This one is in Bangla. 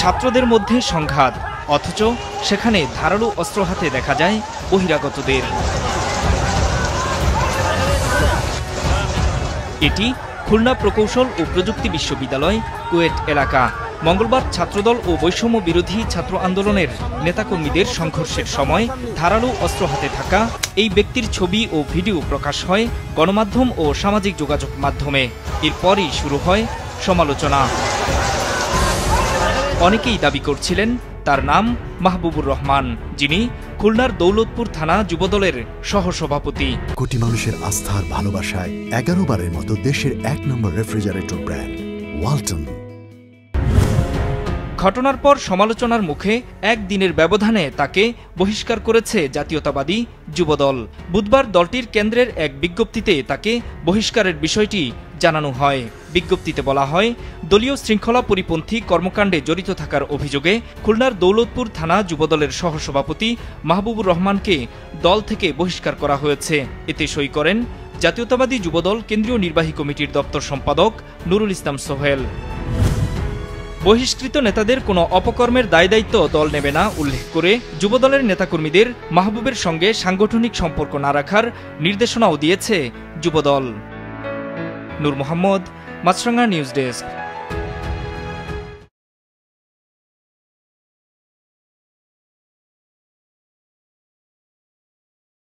ছাত্রদের মধ্যে সংঘাত, অথচ সেখানে ধারালো অস্ত্র হাতে দেখা যায় বহিরাগতদের। এটি খুলনা প্রকৌশল ও প্রযুক্তি বিশ্ববিদ্যালয় কুয়েট এলাকা। মঙ্গলবার ছাত্রদল ও বৈষম্য বিরোধী ছাত্র আন্দোলনের নেতাকর্মীদের সংঘর্ষের সময় ধারালো অস্ত্র হাতে থাকা এই ব্যক্তির ছবি ও ভিডিও প্রকাশ হয় গণমাধ্যম ও সামাজিক যোগাযোগ মাধ্যমে। এরপরই শুরু হয় সমালোচনা। অনেকেই দাবি করছিলেন তার নাম মাহবুবুর রহমান, যিনি খুলনার দৌলতপুর থানা যুবদলের সহসভাপতি। কোটি মানুষের আস্থার ভালোবাসায় 11 বারের মতো দেশের 1 নম্বর রেফ্রিজারেটর ব্র্যান্ড ওয়ালটন। ঘটনার পর সমালোচনার মুখে একদিনের ব্যবধানে তাকে বহিষ্কার করেছে জাতীয়তাবাদী যুবদল। বুধবার দলটির কেন্দ্রের এক বিজ্ঞপ্তিতে তাকে বহিষ্কারের বিষয়টি জানানো হয়। বিজ্ঞপ্তিতে বলা হয়, দলীয় শৃঙ্খলা পরিপন্থী কর্মকাণ্ডে জড়িত থাকার অভিযোগে খুলনার দৌলতপুর থানা যুবদলের সহসভাপতি মাহবুবুর রহমানকে দল থেকে বহিষ্কার করা হয়েছে। এতে সই করেন জাতীয়তাবাদী যুবদল কেন্দ্রীয় নির্বাহী কমিটির দপ্তর সম্পাদক নুরুল ইসলাম সোহেল। বহিষ্কৃত নেতাদের কোনো অপকর্মের দায়-দায়িত্ব দল নেবে না উল্লেখ করে যুবদলের নেতাকর্মীদের মাহবুবের সঙ্গে সাংগঠনিক সম্পর্ক না রাখার নির্দেশনাও দিয়েছে যুবদল। নূর মোহাম্মদ, মাছরাঙ্গা নিউজ ডেস্ক।